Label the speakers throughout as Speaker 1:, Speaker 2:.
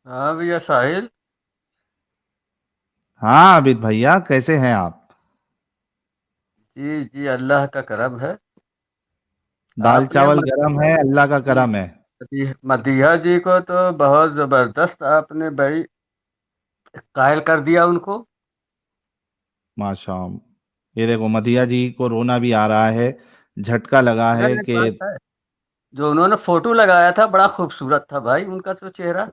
Speaker 1: हाँ भैया साहिल।
Speaker 2: हाँ अमित भैया, कैसे हैं आप?
Speaker 1: जी जी, अल्लाह का करम है।
Speaker 2: दाल
Speaker 1: आपने
Speaker 2: चावल गरम है, अल्लाह का करम है।
Speaker 1: मदीहा जी को तो बहुत जबरदस्त आपने भाई कायल कर दिया उनको।
Speaker 2: माशा। ये देखो, मधिया जी को रोना भी आ रहा है। झटका लगा
Speaker 1: मगर
Speaker 2: है
Speaker 1: एक
Speaker 2: कि
Speaker 1: बात है, जो उन्होंने फोटो लगाया था बड़ा खूबसूरत था भाई उनका तो चेहरा।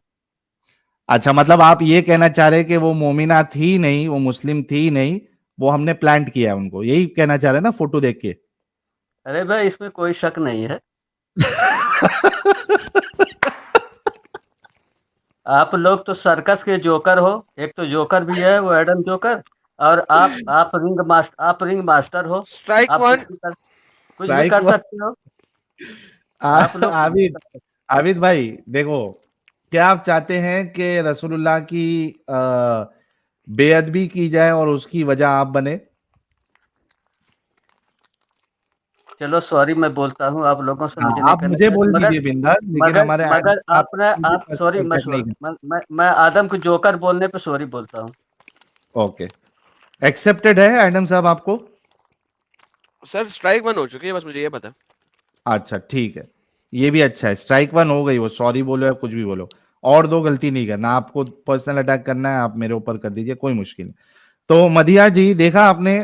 Speaker 2: अच्छा, मतलब आप ये कहना चाह रहे हैं कि वो मोमिना थी नहीं, वो मुस्लिम थी नहीं, वो हमने प्लांट किया है उनको, यही कहना चाह रहे हैं ना फोटो देख के?
Speaker 1: अरे भाई इसमें कोई शक नहीं है। आप लोग तो सर्कस के जोकर हो। एक तो जोकर भी है वो एडम जोकर। और आप रिंग मास्टर हो।
Speaker 3: स्ट्राइक
Speaker 1: आप
Speaker 3: वन।
Speaker 1: कुछ भी
Speaker 2: ट्राइक
Speaker 1: कर सकते हो। आप लोग कुछ भी
Speaker 2: आबिद,
Speaker 1: कर सकते
Speaker 2: आबिद भाई देखो, क्या आप चाहते हैं कि रसूलुल्लाह की बेअदबी की जाए और उसकी वजह आप बने?
Speaker 1: हो। चलो सॉरी मैं बोलता हूँ, आप लोगों से
Speaker 2: हाँ,
Speaker 1: मुझे नहीं
Speaker 2: आप
Speaker 1: कहना
Speaker 2: मुझे
Speaker 1: चाहिए
Speaker 2: बोल
Speaker 1: मगर
Speaker 2: दीजिए बिंदास, लेकिन
Speaker 1: मगर
Speaker 2: हमारे
Speaker 1: मगर
Speaker 2: एडमिन आप
Speaker 1: आपने
Speaker 2: किसी
Speaker 1: आप
Speaker 2: पर
Speaker 1: सॉरी मैं
Speaker 2: अटैक नहीं
Speaker 1: सॉरी
Speaker 2: करना।
Speaker 1: मैं आदम को जोकर बोलने पे सॉरी बोलता हूँ।
Speaker 2: ओके, एक्सेप्टेड है एडम साहब आपको?
Speaker 3: सर स्ट्राइक वन हो चुकी है, बस मुझे ये पता।
Speaker 2: अच्छा ठीक है, ये भी अच्छा है, स्ट्राइक वन हो गई, वो सॉरी बोलो या कुछ भी बोलो। और दो गलती नहीं करना, आपको पर्सनल अटैक करना है आप मेरे ऊपर कर दीजिए, कोई मुश्किल नहीं। तो मदिया जी, देखा आपने,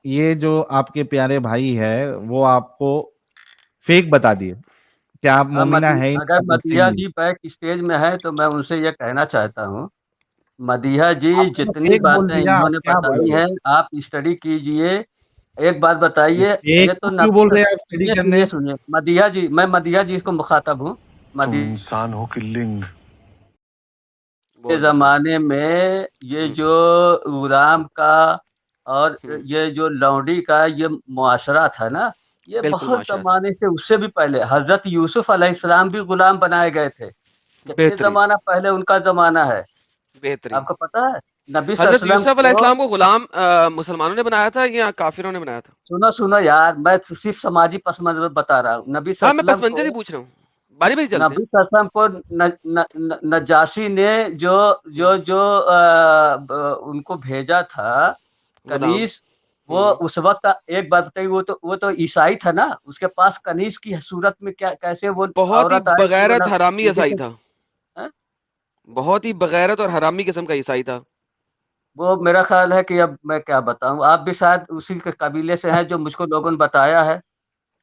Speaker 2: ये जो आपके प्यारे भाई है वो आपको फेक बता दिए कि आप
Speaker 1: हाँ
Speaker 2: मोमिना है ही नहीं,
Speaker 1: अगर
Speaker 2: आप मुस्लिम
Speaker 1: मदीहा
Speaker 2: नहीं।
Speaker 1: जी बैक स्टेज में है तो मैं उनसे ये कहना चाहता हूँ, मदीहा जी
Speaker 2: आपने तो
Speaker 1: जितनी
Speaker 2: फेक बोल
Speaker 1: बातें
Speaker 2: दिया, आप
Speaker 1: इन्होंने
Speaker 2: क्या
Speaker 1: बताई
Speaker 2: बोलोगे?
Speaker 1: हैं आप स्टडी कीजिए। एक बात बताइए,
Speaker 2: फेक
Speaker 1: ये तो
Speaker 2: तो क्यों
Speaker 1: नबी
Speaker 2: बोल रहे हैं आप स्टडी
Speaker 1: सुनिए
Speaker 2: करने?
Speaker 1: सुनिए सुनिए मदीहा जी, मैं मदीहा जी को मुखातब हूँ।
Speaker 4: तुम
Speaker 1: मदीहा
Speaker 4: इंसान हो कि लिंग?
Speaker 1: के
Speaker 3: बहुत बढ़िया।
Speaker 1: ज़माने में ये
Speaker 3: हम्म,
Speaker 1: जो गुलाम का और
Speaker 3: हम्म,
Speaker 1: ये जो लौंडी का ये मुआशरा था ना, ये
Speaker 3: बिल्कुल
Speaker 1: बहुत
Speaker 3: माशा था।
Speaker 1: ज़माने से उससे भी पहले हज़रत यूसुफ अलैहिस्सलाम भी गुलाम बनाए गए थे। कितने
Speaker 3: बेहतरीन।
Speaker 1: ज़माना पहले उनका ज़माना है,
Speaker 3: बेहतरीन।
Speaker 1: आपको पता है? नबी
Speaker 3: हजरत
Speaker 1: सल्लल्लाहु अलैहि वसल्लम
Speaker 3: यूसुफ
Speaker 1: को
Speaker 3: अलैहिस्सलाम को गुलाम मुसलमानों ने बनाया था या काफिरों ने बनाया था?
Speaker 1: सुनो सुनो यार, मैं सिर्फ समाजी पस मंज़र बता रहा हूँ। नबी
Speaker 3: हाँ, मैं
Speaker 1: सल्लल्लाहु
Speaker 3: पस
Speaker 1: अलैहि
Speaker 3: मंजर ही
Speaker 1: वसल्लम
Speaker 3: पूछ रहा हूँ। बारी बारी
Speaker 1: को
Speaker 3: चलते हैं।
Speaker 1: नबी सल्लल्लाहु अलैहि वसल्लम को नजाशी ने जो
Speaker 3: हम्म,
Speaker 1: जो जो उनको भेजा था
Speaker 3: गुलाम।
Speaker 1: कनीज। वो
Speaker 3: हम्म,
Speaker 1: उस वक्त एक बात बताइए, वो तो ईसाई था ना, उसके पास कनीज की सूरत में क्या कैसे वो
Speaker 3: बहुत ही
Speaker 1: औरत आई कि वो
Speaker 3: बगैरत हरामी
Speaker 1: नबी
Speaker 3: ईसाई
Speaker 1: से
Speaker 3: था।
Speaker 1: हैं?
Speaker 3: बहुत ही बगैरत और हरामी किस्म का ईसाई था।
Speaker 1: वो मेरा ख्याल है कि अब मैं क्या बताऊं, आप भी शायद उसी के कबीले से हैं जो मुझको लोगों ने बताया है।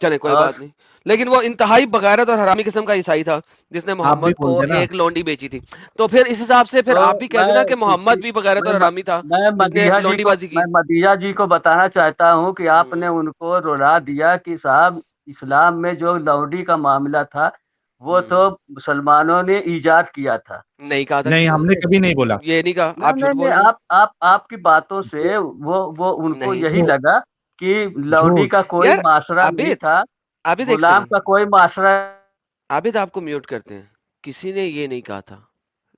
Speaker 3: चले कोई
Speaker 1: और
Speaker 3: बात नहीं। लेकिन वो इंतहाई बगैरत और हरामी किस्म का ईसाई था जिसने
Speaker 2: आप भी
Speaker 3: मोहम्मद को
Speaker 2: बोल देना।
Speaker 3: एक लौंडी बेची थी। तो फिर इस हिसाब से फिर
Speaker 1: तो
Speaker 3: आप भी कह देना कि मोहम्मद भी बगैरत
Speaker 1: मैं
Speaker 3: और हरामी था
Speaker 1: मैं
Speaker 3: जिसने
Speaker 1: मदीहा जी
Speaker 3: लौंडी
Speaker 1: को
Speaker 3: बाजी
Speaker 1: मैं
Speaker 3: की।
Speaker 1: मदीहा जी को बताना चाहता हूं कि आपने
Speaker 3: हम्म,
Speaker 1: उनको रुला दिया कि साहब, इस्लाम में जो लौंडी का मामला था वो
Speaker 3: हम्म।
Speaker 1: तो मुसलमानों ने इजाद किया था।
Speaker 3: नहीं कहा था
Speaker 2: नहीं,
Speaker 3: किसी ने।
Speaker 2: हमने कभी नहीं बोला।
Speaker 3: ये नहीं कहा,
Speaker 1: नहीं
Speaker 3: आप झूठ
Speaker 1: नहीं नहीं,
Speaker 3: बोल रहे हैं।
Speaker 1: आप आपकी बातों
Speaker 2: जो
Speaker 1: से वो उनको
Speaker 3: नहीं
Speaker 1: यही
Speaker 2: जो
Speaker 1: लगा कि लौंडी
Speaker 2: झूठ।
Speaker 1: का कोई
Speaker 3: यार।
Speaker 1: माशरा नहीं
Speaker 3: आबिद,
Speaker 1: था,
Speaker 3: आबिद एक
Speaker 1: गुलाम
Speaker 3: सेकंड।
Speaker 1: का कोई माशरा।
Speaker 3: आबिद आपको म्यूट करते हैं। किसी ने ये नहीं कहा था।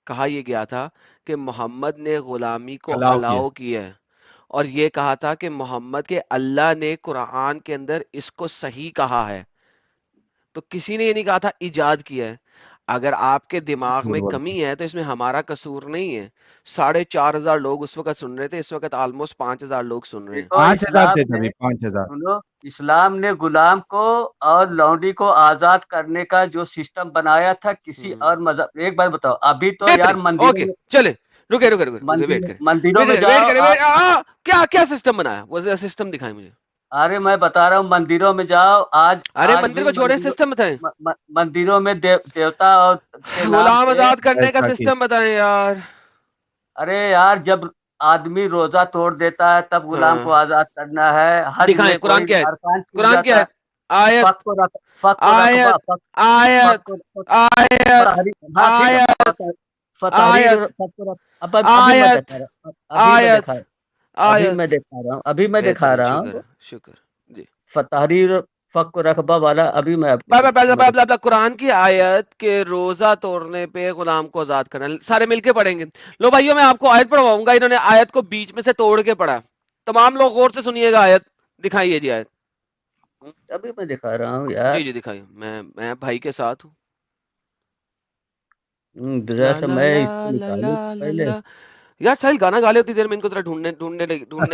Speaker 3: कहा यह गया था कि मोहम्मद ने गुलामी को
Speaker 2: अलाउ किया।
Speaker 3: अलाउ किया है। और ये कहा था कि मोहम्मद के अल्लाह ने कुरान के अंदर इसको सही कहा है। तो किसी ने ये नहीं कहा था इजाद किया है। अगर आपके दिमाग
Speaker 2: झूठ
Speaker 3: में
Speaker 2: बोल
Speaker 3: कमी
Speaker 2: रहे
Speaker 3: है तो इसमें हमारा कसूर नहीं है। 4,500 लोग उस वक्त सुन रहे थे, इस वक्त ऑलमोस्ट 5,000 लोग सुन रहे हैं।
Speaker 2: हैं।
Speaker 1: देखो
Speaker 2: 5,000
Speaker 1: इस्लाम
Speaker 2: थे
Speaker 1: ने
Speaker 2: तभी, 5,000।
Speaker 1: सुनो, इस्लाम ने गुलाम को और लौंडी को आजाद करने का जो सिस्टम बनाया था किसी
Speaker 3: हम्म,
Speaker 1: और मजहब, एक बार बताओ, अभी तो यार
Speaker 3: बेहतरीन। ओके, चले। रुके रुके रुके रुके, वेट करें।
Speaker 1: मंदिरों
Speaker 3: वेट
Speaker 1: में
Speaker 3: करें, वेट
Speaker 1: जाओ
Speaker 3: करें,
Speaker 1: आप।
Speaker 3: क्या क्या सिस्टम बनाया, वो सिस्टम दिखाएं मुझे।
Speaker 1: अरे मैं बता रहा हूँ, मंदिरों में जाओ आज।
Speaker 3: अरे
Speaker 1: आज
Speaker 3: मंदिर
Speaker 1: भी
Speaker 3: को छोड़े, सिस्टम बताएं।
Speaker 1: मंदिरों में देवता और के नाम
Speaker 2: हाँ,
Speaker 3: गुलाम
Speaker 1: पे।
Speaker 3: आजाद करने का
Speaker 2: ऐसा कि
Speaker 3: सिस्टम बताएं यार।
Speaker 1: अरे यार, जब आदमी रोजा तोड़ देता है तब गुलाम को
Speaker 3: हाँ,
Speaker 1: आजाद करना है, हज में
Speaker 3: दिखाएं कुरान
Speaker 1: कोई
Speaker 3: की आयत।
Speaker 1: अरकान छूट
Speaker 3: कुरान की
Speaker 1: जाता है।
Speaker 3: आयत। आयत।
Speaker 1: फक को रख फक को रकबा
Speaker 3: आयत।
Speaker 1: फक फक
Speaker 3: आयत।
Speaker 1: को फक,
Speaker 3: आयत।
Speaker 1: फतहरी। हाँ ठीक है,
Speaker 3: आयत।
Speaker 1: फतहरीर
Speaker 3: आयत।
Speaker 1: फक को रख। अब अभी मैं
Speaker 3: आयत।
Speaker 1: दिखा रहा हूँ, अभी मैं
Speaker 3: आयत।
Speaker 1: दिखा
Speaker 3: आयत।
Speaker 1: अभी मैं दिखा
Speaker 3: बेहतरीन,
Speaker 1: रहा
Speaker 3: शुक्र
Speaker 1: हूँ।
Speaker 3: है, शुक्र जी।
Speaker 1: फतहरीर फक को रकबा वाला अभी मैं आपको
Speaker 3: बाय बाय बाय
Speaker 1: मैं
Speaker 3: बाय
Speaker 1: दिखा।
Speaker 3: बाय, कुरान की आयत के रोजा तोड़ने पे गुलाम को आजाद करना, सारे मिलके पढ़ेंगे। लो भाइयों, मैं आपको आयत पढ़वाऊंगा। इन्होंने आयत को बीच में से तोड़ के पढ़ा। तमाम लोग गौर से सुनिएगा। आयत दिखाइए जी, आयत।
Speaker 1: अभी मैं दिखा रहा हूँ
Speaker 3: जी
Speaker 1: यार।
Speaker 3: जी दिखाइए, मैं भाई के साथ हूँ।
Speaker 1: जैसे मैं इसको निकालूं पहले।
Speaker 3: यार साहिल गाना गा ले, उतनी देर में इनको जरा ढूंढने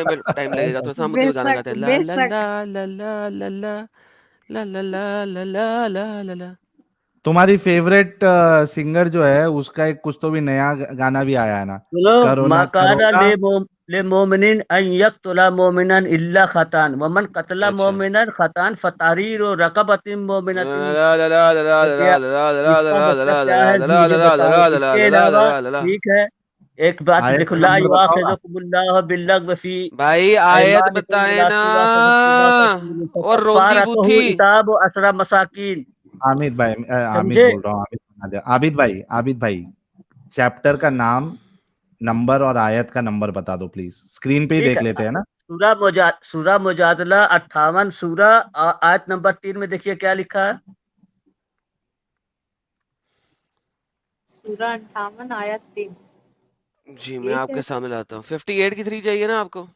Speaker 3: में टाइम लगेगा, तो हम भी गाना गाते हैं ला ला ला ला ला ला ला ला ला ला ला ला ला ला।
Speaker 2: तुम्हारी फेवरेट सिंगर जो है उसका एक कुछ तो भी नया गाना भी आया है ना,
Speaker 1: सुनो,
Speaker 2: करोना
Speaker 1: माकाना
Speaker 2: करोना।
Speaker 1: ले मोमिनिन अन यक्तुला मोमिनन इल्ला खतान वमन कतला
Speaker 3: अच्छा
Speaker 1: मोमिनन खतान फतारीर रकबतिन मोमिनतिन।
Speaker 3: ला ला ला ला ला
Speaker 1: तो क्या
Speaker 3: ला ला ला
Speaker 1: इसका
Speaker 3: ला
Speaker 1: मतलब
Speaker 3: ला
Speaker 1: क्या है जी,
Speaker 3: ला
Speaker 1: मुझे
Speaker 3: ला
Speaker 1: बताओ।
Speaker 3: ला
Speaker 1: इसके
Speaker 3: ला
Speaker 1: अलावा
Speaker 3: ला ला।
Speaker 1: ठीक है, एक बात
Speaker 2: आयत
Speaker 1: देखो,
Speaker 2: का
Speaker 1: ला
Speaker 2: नंबर बताओ ना।
Speaker 1: युआखिजुकुमुल्लाहु बिल्लग़्व फी
Speaker 3: भाई आयत
Speaker 1: अयमानिकुम
Speaker 3: बताए
Speaker 1: वलाकिन
Speaker 3: ना,
Speaker 1: युआखिजुकुम बिमा कस्बत
Speaker 3: और रोंदी
Speaker 1: फकफ़ारतहु
Speaker 3: बूथी।
Speaker 1: इताबु असरा मसाकीन।
Speaker 2: आमिद भाई, आमिद
Speaker 1: समझे?
Speaker 2: बोल रहा हूँ, आमिद बना दिया। आबिद भाई चैप्टर का नाम, नंबर और आयत का नंबर बता दो प्लीज, स्क्रीन पे ही
Speaker 1: ठीक
Speaker 2: देख
Speaker 1: है,
Speaker 2: लेते हैं ना।
Speaker 1: सूरा मुजादला 58 सूरा आयत नंबर 3 में देखिए क्या लिखा है।
Speaker 4: सूरा 58 आयत 3।
Speaker 3: जी मैं आपके सामने लाता हूँ। 58 की 3 चाहिए ना आपको?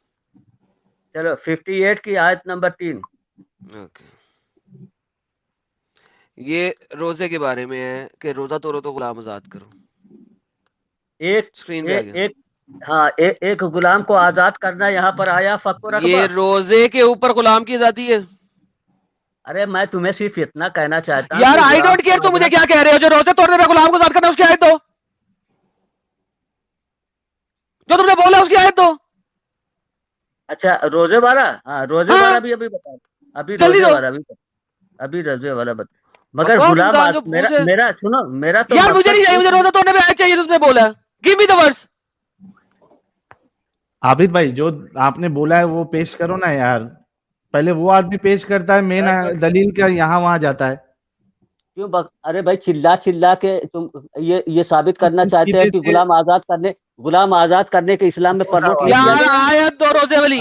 Speaker 1: चलो 58 की आयत नंबर 3।
Speaker 3: ओके, ये रोजे के बारे में है कि रोजा तोड़ो तो गुलाम आजाद करो।
Speaker 1: एक
Speaker 3: स्क्रीन पे आ
Speaker 1: एक
Speaker 3: गया।
Speaker 1: एक हाँ, एक गुलाम को आजाद करना यहाँ पर आया, फक्को
Speaker 3: ये
Speaker 1: रकबा।
Speaker 3: रोजे के ऊपर गुलाम की आजादी है।
Speaker 1: अरे मैं तुम्हें सिर्फ इतना कहना चाहता हूँ
Speaker 3: यार
Speaker 1: कि
Speaker 3: आई
Speaker 1: गुलाम
Speaker 3: डोंट केयर,
Speaker 1: को
Speaker 3: तुम मुझे
Speaker 1: आजाद।
Speaker 3: क्या कह रहे हो? जो रोजे तोड़ने पे गुलाम को आजाद करना, उसकी आयत दो। जो तुमने बोला उसकी आयत दो।
Speaker 1: अच्छा, रोजे वाला, हाँ रोजे
Speaker 3: हाँ
Speaker 1: वाला भी अभी बता, अभी
Speaker 3: जल्दी
Speaker 1: रोजे
Speaker 3: दो।
Speaker 1: वाला भी बता, अभी रोजे वाला बता। मगर
Speaker 3: बकवास
Speaker 1: गुलाम
Speaker 3: इंसान जो
Speaker 1: मेरा
Speaker 3: पूछे।
Speaker 1: मेरा सुनो, मेरा तो
Speaker 3: यार मुझे
Speaker 1: मकसद
Speaker 3: नहीं चाहिए, मुझे रोजा तोड़ने पे आयत चाहिए, तुमने बोला। Give me the words.
Speaker 2: Abid भाई जो आपने बोला है वो पेश करो ना यार, पहले वो आदमी पेश करता है, मेन
Speaker 1: मैं तो
Speaker 2: दलील क्या यहाँ वहां जाता है।
Speaker 1: अरे भाई, चिल्ला चिल्ला के तुम ये साबित
Speaker 2: तो
Speaker 1: करना
Speaker 2: तुम
Speaker 1: चाहते हो
Speaker 2: सीधे
Speaker 1: कि
Speaker 2: से
Speaker 1: गुलाम आजाद करने के इस्लाम में
Speaker 2: रोजा
Speaker 1: प्रमोट नहीं
Speaker 2: वाली
Speaker 1: किया
Speaker 3: यार
Speaker 1: गया।
Speaker 3: आयत दो रोजे वाली।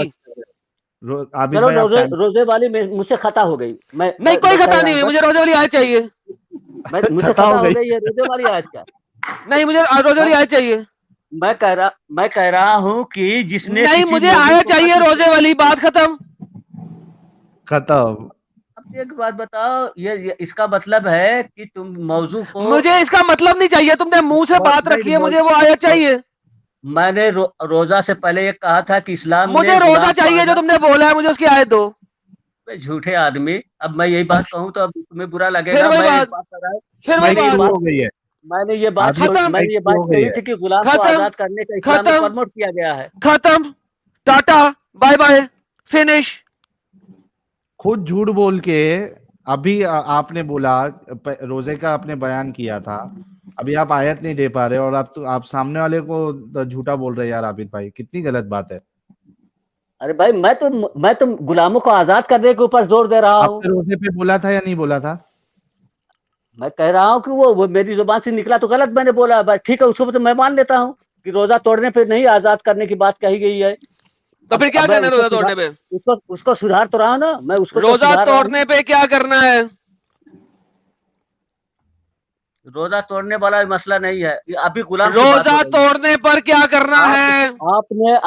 Speaker 2: आबिद
Speaker 1: चलो,
Speaker 2: भाई आप
Speaker 1: रोजे
Speaker 2: टाइम
Speaker 1: रोजे वाली मुझसे खता हो गई।
Speaker 3: नहीं कोई
Speaker 1: मैं कह
Speaker 3: खता
Speaker 1: रहा
Speaker 3: नहीं
Speaker 1: हूँ
Speaker 3: हुई,
Speaker 1: बस,
Speaker 3: मुझे रोजे वाली आयत चाहिए।
Speaker 1: मुझसे
Speaker 2: खता
Speaker 1: खता
Speaker 2: हो
Speaker 1: हो
Speaker 2: गई।
Speaker 1: गई है रोजे वाली आज क्या।
Speaker 3: नहीं मुझे रोजे
Speaker 1: मैं
Speaker 3: वाली आयत चाहिए।
Speaker 1: मैं कह रहा हूँ कि जिसने
Speaker 3: नहीं
Speaker 1: किसी
Speaker 3: मुझे
Speaker 1: मोमिन
Speaker 3: आयत
Speaker 1: को
Speaker 3: चाहिए
Speaker 1: कत्ल किया।
Speaker 3: रोजे वाली, बात खत्म।
Speaker 2: खत्म।
Speaker 1: अब एक बात बताओ, ये इसका मतलब है कि तुम मौजू को
Speaker 3: मुझे इसका मतलब नहीं चाहिए, तुमने मुंह से बात रखी है, मुझे वो आयत चाहिए।
Speaker 1: मैंने रोजा से पहले ये कहा था कि इस्लाम
Speaker 3: मुझे
Speaker 1: ने
Speaker 3: रोजा
Speaker 1: गुलाम को
Speaker 3: चाहिए जो
Speaker 1: आजाद।
Speaker 3: तुमने बोला है, मुझे उसकी आयत दो।
Speaker 1: झूठे आदमी, अब मैं यही बात कहूं तो अब तुम्हें बुरा
Speaker 3: फिर
Speaker 1: लगेगा।
Speaker 3: वही
Speaker 1: मैं एक
Speaker 3: बात,
Speaker 1: बात कर रहा हूं,
Speaker 3: फिर वही
Speaker 2: माइक
Speaker 1: मैंने ये
Speaker 3: बात।
Speaker 2: शुरू
Speaker 1: बात
Speaker 2: हो गई है।
Speaker 3: खत्म,
Speaker 1: मैंने ये
Speaker 2: माइक
Speaker 1: बात
Speaker 2: शुरू हो गई
Speaker 1: छोड़ी
Speaker 2: है।
Speaker 1: थी कि गुलाम को
Speaker 3: खत्म,
Speaker 1: आजाद करने का इस्लाम में
Speaker 3: खत्म,
Speaker 1: प्रमोट किया गया है।
Speaker 3: खत्म, टाटा, बाय बाय, फिनिश।
Speaker 2: खुद झूठ बोल के अभी आपने बोला, रोजे का आपने बयान किया था, अभी आप आयत नहीं दे पा रहे और आप सामने वाले को झूठा बोल रहे हैं। यार आबिद भाई कितनी गलत बात है।
Speaker 1: अरे भाई, मैं तो गुलामों को आजाद करने के ऊपर जोर दे रहा हूँ।
Speaker 2: आपने रोजे पे बोला था या नहीं बोला था?
Speaker 1: मैं कह रहा हूँ कि वो मेरी जुबान से निकला तो गलत मैंने बोला, बस ठीक है, उसको तो मैं मान लेता हूँ कि रोजा तोड़ने पे नहीं, आजाद करने की बात कही गई है।
Speaker 3: तो फिर क्या
Speaker 1: अब मैं
Speaker 3: करना है रोजा तोड़ने पे?
Speaker 1: उसको सुधार तो रहा हूं ना, मैं उसको तो
Speaker 3: रोजा
Speaker 1: सुधार रहा हूँ।
Speaker 3: तोड़ने पे क्या करना है?
Speaker 1: रोजा तोड़ने वाला मसला नहीं है, ये अभी गुलाम की बात हो
Speaker 3: रोजा
Speaker 1: रही है।
Speaker 3: तोड़ने पर क्या करना है?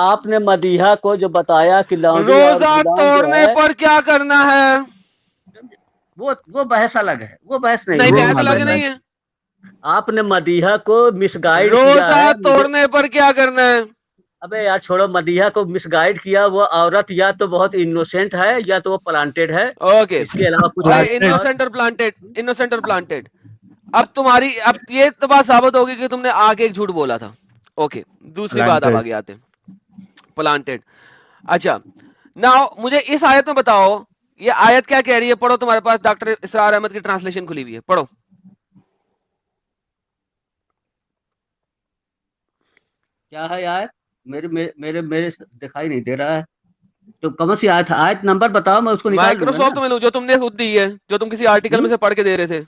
Speaker 1: आपने मदीहा को जो बताया कि लौंडी और
Speaker 3: रोजा
Speaker 1: गुलाम जो
Speaker 3: तोड़ने
Speaker 1: है,
Speaker 3: पर क्या करना है?
Speaker 1: वो बहस अलग है, वो बहस नहीं
Speaker 3: नहीं
Speaker 1: है।
Speaker 2: वो
Speaker 3: बहस अलग
Speaker 2: अलग है।
Speaker 3: नहीं है।
Speaker 1: आपने मदीहा को मिसगाइड किया
Speaker 3: रोजा
Speaker 1: है मुझे।
Speaker 3: तोड़ने पर क्या करना है?
Speaker 1: अबे यार छोड़ो, मदीहा को मिसगाइड किया, वो औरत या तो बहुत इनोसेंट है या तो वो प्लांटेड है,
Speaker 3: ओके,
Speaker 1: इसके अलावा कुछ
Speaker 3: भाई
Speaker 1: नहीं। और
Speaker 3: इनोसेंट और प्लांटेड, इनोसेंट और प्लांटेड। अब ये तो बात साबित होगी कि तुमने आगे एक झूठ बोला था। ओके, दूसरी बात अब
Speaker 2: प्लांटेड।
Speaker 3: आगे आते हैं। प्लांटेड। अच्छा, नाउ मुझे इस आयत में बताओ, ये आयत क्या कह रही है? पढ़ो, तुम्हारे पास डॉक्टर इसरार अहमद की ट्रांसलेशन खुली हुई है, पढ़ो।
Speaker 1: क्या है यार, मेरे दिखाई नहीं दे रहा है। तो कौन सी आयत है? आयत नंबर बताओ, मैं उसको निकाल लूंगा
Speaker 3: माइक्रोसॉफ्ट
Speaker 1: ना।
Speaker 3: में लूं, जो तुमने खुद दी है, जो तुम किसी आर्टिकल में
Speaker 1: हम्म?
Speaker 3: से पढ़ के दे रहे थे।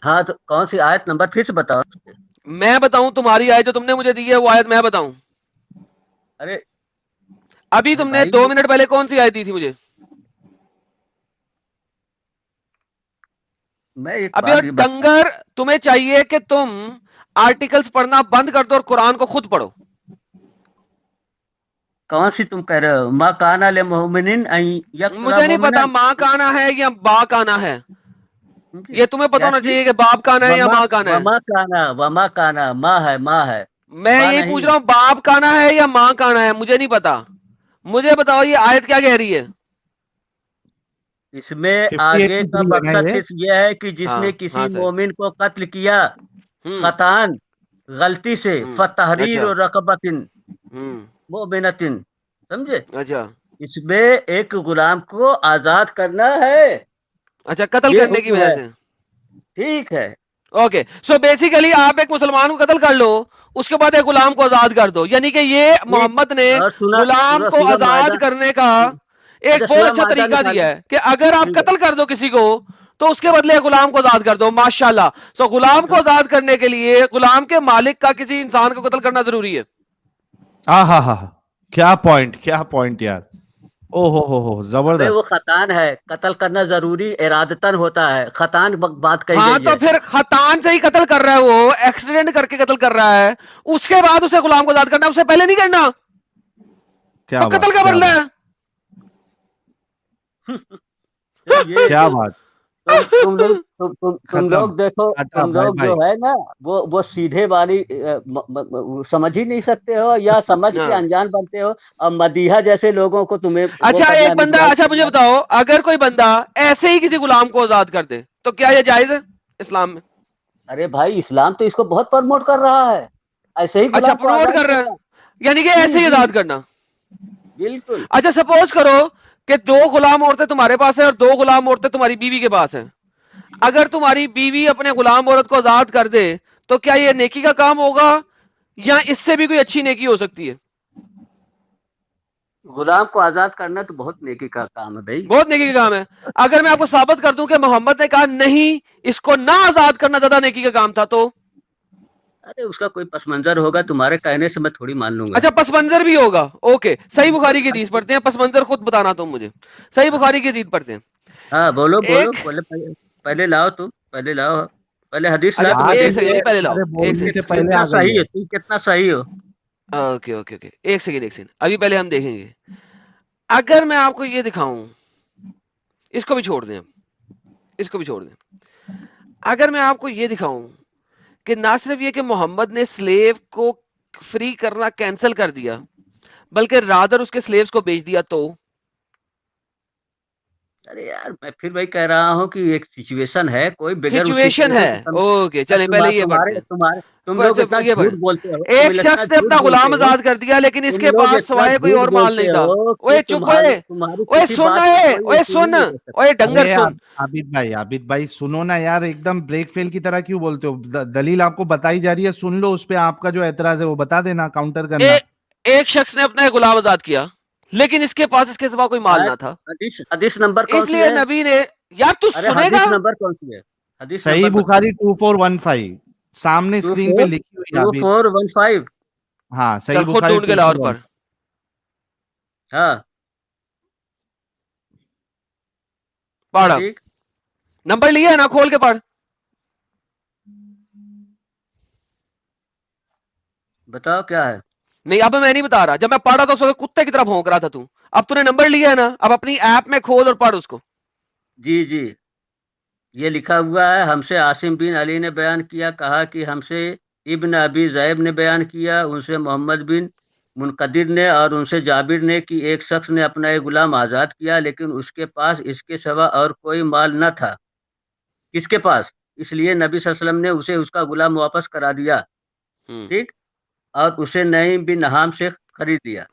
Speaker 1: हाँ, तो कौन सी आयत नंबर फिर से बताओ।
Speaker 3: मैं बताऊं तुम्हारी आयत जो तुमने मुझे दी है, वो आयत मैं बताऊं?
Speaker 1: अरे
Speaker 3: अभी
Speaker 1: अरे
Speaker 3: तुमने
Speaker 1: भाई,
Speaker 3: 2 मिनट पहले कौन सी आयत दी थी मुझे?
Speaker 1: मैं एक
Speaker 3: अभी और
Speaker 1: बात ये बता,
Speaker 3: टंगर, तुम्हें चाहिए कि तुम आर्टिकल्स पढ़ना बंद कर दो और कुरान को खुद पढ़ो।
Speaker 1: कौन सी तुम कह रहे हो? माँ काना ले मोमिनिन अन यक्तुला
Speaker 3: मुझे नहीं पता
Speaker 1: मोमिनन।
Speaker 3: माँ का आना है या बा का आना है। یہ تمہیں پتا ہونا چاہیے کہ باپ کانا ہے یا ماں کانا ہے.
Speaker 1: وما کانا ماں ہے، ماں ہے.
Speaker 3: میں
Speaker 1: ماں
Speaker 3: یہی
Speaker 1: نہیں.
Speaker 3: پوچھ رہا ہوں باپ کانا ہے یا ماں کانا ہے، مجھے نہیں پتا. مجھے بتاؤ یہ آیت کیا کہہ رہی ہے؟
Speaker 1: اس میں
Speaker 2: 58
Speaker 1: آگے کا
Speaker 2: ہے نا
Speaker 1: مقصد
Speaker 2: یہ؟
Speaker 1: صرف یہ ہے کہ جس نے
Speaker 3: ہاں
Speaker 1: کسی
Speaker 3: ہاں صحیح.
Speaker 1: مومن کو قتل کیا خطان غلطی سے فتحریر
Speaker 3: اچھا
Speaker 1: و رقبت
Speaker 3: ہوں
Speaker 1: مومنتن، سمجھے؟
Speaker 3: اچھا
Speaker 1: اس میں ایک غلام کو آزاد کرنا ہے،
Speaker 3: اچھا قتل
Speaker 1: یہ
Speaker 3: کرنے کی
Speaker 1: حکم
Speaker 3: وجہ
Speaker 1: ہے.
Speaker 3: سے.
Speaker 1: ٹھیک ہے.
Speaker 3: اوکے سو بیسیکلی آپ ایک مسلمان کو قتل کر لو، اس کے بعد ایک غلام کو آزاد کر دو، یعنی کہ یہ
Speaker 1: ٹھیک.
Speaker 3: محمد نے
Speaker 1: اور
Speaker 3: غلام کو
Speaker 1: سورہ
Speaker 3: آزاد
Speaker 1: معاہدہ.
Speaker 3: کرنے کا ایک
Speaker 1: اچھا
Speaker 3: بہت
Speaker 1: سورہ
Speaker 3: اچھا
Speaker 1: معاہدہ
Speaker 3: طریقہ
Speaker 1: نکالو.
Speaker 3: دیا ہے کہ اگر آپ
Speaker 1: ٹھیک ہے.
Speaker 3: قتل کر دو کسی کو تو اس کے بدلے غلام کو آزاد کر دو. ماشاءاللہ. سو غلام کو آزاد کرنے کے لیے غلام کے مالک کا کسی انسان کو قتل کرنا ضروری ہے.
Speaker 2: ہاں کیا پوائنٹ یار. او ہو
Speaker 1: ابے وہ
Speaker 2: زبردست.
Speaker 1: خطان ہے، قتل کرنا ضروری ارادتن ہوتا ہے، خطان بات کہی
Speaker 3: ہاں
Speaker 1: گئی
Speaker 3: تو
Speaker 1: ہے.
Speaker 3: پھر خطان سے ہی قتل کر رہا ہے، وہ ایکسیڈنٹ کر کے قتل کر رہا ہے، اس کے بعد اسے غلام کو آزاد کرنا ہے، اسے پہلے نہیں کرنا تو
Speaker 2: کیا
Speaker 3: قتل
Speaker 2: بات
Speaker 3: کا
Speaker 2: کیا
Speaker 3: بدلہ
Speaker 2: بات
Speaker 3: ہے.
Speaker 1: یہ
Speaker 2: کیا بات.
Speaker 1: تم
Speaker 2: ختم.
Speaker 1: لوگ دیکھو،
Speaker 2: ٹاٹا
Speaker 1: تم
Speaker 2: بائے
Speaker 1: لوگ جو
Speaker 2: بائے.
Speaker 1: ہے نا وہ سیدھے والی سمجھ ہی نہیں سکتے ہو، یا سمجھ کے
Speaker 3: ہاں.
Speaker 1: انجان بنتے ہو، اور مدیحہ جیسے لوگوں کو تمہیں وہ
Speaker 3: اچھا
Speaker 1: کرنا
Speaker 3: ایک
Speaker 1: ہے،
Speaker 3: بندہ،
Speaker 1: مسگائیڈ
Speaker 3: اچھا مجھے
Speaker 1: کرنا ہے.
Speaker 3: بتاؤ اگر کوئی بندہ ایسے ہی کسی غلام کو آزاد کر دے تو کیا یہ جائز ہے اسلام میں؟
Speaker 1: ارے بھائی اسلام تو اس کو بہت پروموٹ کر رہا ہے، ایسے ہی
Speaker 3: اچھا
Speaker 1: غلام کو
Speaker 3: پروموٹ
Speaker 1: آزاد
Speaker 3: کر رہا
Speaker 1: کرنا.
Speaker 3: ہے، یعنی کہ
Speaker 1: جی
Speaker 3: ایسے ہی
Speaker 1: جی
Speaker 3: آزاد کرنا.
Speaker 1: بالکل.
Speaker 3: اچھا سپوز کرو کہ دو غلام عورتیں تمہارے پاس ہیں اور دو غلام عورتیں تمہاری بیوی کے پاس ہیں. اگر تمہاری بیوی اپنے غلام عورت کو آزاد کر دے تو کیا یہ نیکی کا کام ہوگا یا اس سے بھی کوئی اچھی نیکی ہو سکتی ہے؟
Speaker 1: غلام کو آزاد کرنا تو بہت نیکی کا کام ہے بھائی.
Speaker 3: بہت نیکی کا کام ہے. اگر میں آپ کو ثابت کر دوں کہ محمد نے کہا نہیں اس کو نہ آزاد کرنا زیادہ نیکی کا کام تھا تو
Speaker 1: ارے اس کا کوئی پس منظر ہوگا، تمہارے کہنے سے میں تھوڑی مان لوں گا.
Speaker 3: اچھا پس منظر بھی ہوگا. اوکے صحیح بخاری کی حدیث پڑھتے ہیں، پس منظر خود بتانا تم مجھے. صحیح بخاری کی حدیث پڑھتے ہیں.
Speaker 1: ہاں بولو بولو،
Speaker 3: ایک
Speaker 1: پہلے لاؤ تم، پہلے لاؤ، پہلے حدیث لا
Speaker 3: اچھا
Speaker 1: تو میں
Speaker 3: ایک
Speaker 1: دیکھ
Speaker 3: سیکنڈ
Speaker 1: لوں.
Speaker 3: نہیں پہلے لاؤ،
Speaker 2: ہمارے
Speaker 3: ایک
Speaker 2: بولنے
Speaker 3: سیکنڈ.
Speaker 2: سے پہلے
Speaker 1: کتنا
Speaker 2: آ گئی
Speaker 1: صحیح
Speaker 2: ہے.
Speaker 1: ہے، تم کتنا صحیح ہو.
Speaker 3: اوکے اوکے اوکے ایک سیکنڈ ابھی پہلے ہم دیکھیں گے. اگر میں آپ کو یہ دکھاؤں، اس کو بھی چھوڑ دیں، اس کو بھی چھوڑ دیں. اگر میں آپ کو یہ دکھاؤں کہ نہ صرف یہ کہ محمد نے سلیو کو فری کرنا کینسل کر دیا بلکہ رادر اس کے سلیوز کو بیچ دیا تو
Speaker 1: ارے یار میں پھر وہی کہہ رہا ہوں کہ ایک سچویشن ہے، کوئی بغیر اس
Speaker 3: سچویشن
Speaker 1: سچویشن
Speaker 3: ہے.
Speaker 1: کو
Speaker 3: اوکے چلیں پہلے یہ پڑھتے ہیں.
Speaker 1: تم لوگ اتنا
Speaker 3: یہ
Speaker 1: جھوٹ
Speaker 3: پڑھیں.
Speaker 1: بولتے ہو،
Speaker 3: ایک شخص نے اپنا غلام آزاد کر دیا لیکن اس
Speaker 1: تم
Speaker 3: کے
Speaker 1: لوگ
Speaker 3: پاس
Speaker 1: اتنا
Speaker 3: سوائے کوئی
Speaker 1: جھوٹ
Speaker 3: اور مال نہیں
Speaker 1: بولتے
Speaker 3: تھا.
Speaker 1: ہو کہ
Speaker 3: اوے چپ ہوئے،
Speaker 1: تمہاری
Speaker 3: اوے
Speaker 1: کسی
Speaker 3: سن
Speaker 1: بات پہ
Speaker 3: رہے،
Speaker 1: کوئی
Speaker 3: اوے
Speaker 1: یقین
Speaker 3: سن،
Speaker 1: نہیں کر سکتا.
Speaker 3: اوے ڈنگر
Speaker 2: ارے
Speaker 3: سن.
Speaker 2: عابد بھائی سنو نا یار، ایک دم بریک فیل کی طرح کیوں بولتے ہو؟ دلیل آپ کو بتائی جا رہی ہے، سن لو، اس پہ آپ کا جو اعتراض ہے وہ بتا دینا، کاؤنٹر کرنا.
Speaker 3: ایک شخص نے اپنا ایک غلام آزاد کیا لیکن اس کے پاس اس کے سوا کوئی مال نہ تھا،
Speaker 1: حدیث نمبر کون
Speaker 3: اس
Speaker 1: سی
Speaker 3: لیے
Speaker 1: ہے؟
Speaker 3: نبی نے، یار تو
Speaker 1: ارے
Speaker 3: سنے گا.
Speaker 1: حدیث نمبر کون سی ہے؟ حدیث
Speaker 2: صحیح
Speaker 1: نمبر بتا.
Speaker 2: بخاری 2415 سامنے اسکرین پہ لکھی ہوئی ہے عابد.
Speaker 1: 2415.
Speaker 2: ہاں
Speaker 3: چل
Speaker 2: صحیح
Speaker 3: خود
Speaker 2: بخاری
Speaker 3: ڈھونڈ کے لاہور پر
Speaker 2: 2415.
Speaker 1: ہاں
Speaker 3: پڑھا،
Speaker 1: ٹھیک.
Speaker 3: نمبر لیا ہے نا، کھول کے پڑھ.
Speaker 1: بتاؤ کیا ہے.
Speaker 3: نہیں اب میں نہیں بتا رہا، جب میں پڑھ رہا تھا تو کتے کی طرح بھونک رہا تھا تو. اب تو نے نمبر لیا ہے نا، اب اپنی ایپ میں کھول اور پڑھ اس کو.
Speaker 1: جی جی یہ لکھا ہوا ہے، ہم سے عاصم بن علی نے بیان کیا، کہا کہ ہم سے ابن ابی زیب نے بیان کیا، ان سے محمد بن منقدر نے اور ان سے جابر نے کہ ایک شخص نے اپنا ایک غلام آزاد کیا لیکن اس کے پاس اس کے سوا اور کوئی مال نہ تھا. کس کے پاس؟ اس لیے نبی صلی اللہ علیہ وسلم نے اسے اس کا غلام واپس کرا دیا. ٹھیک. اور اسے نعیم بن نہام سے خرید لیا.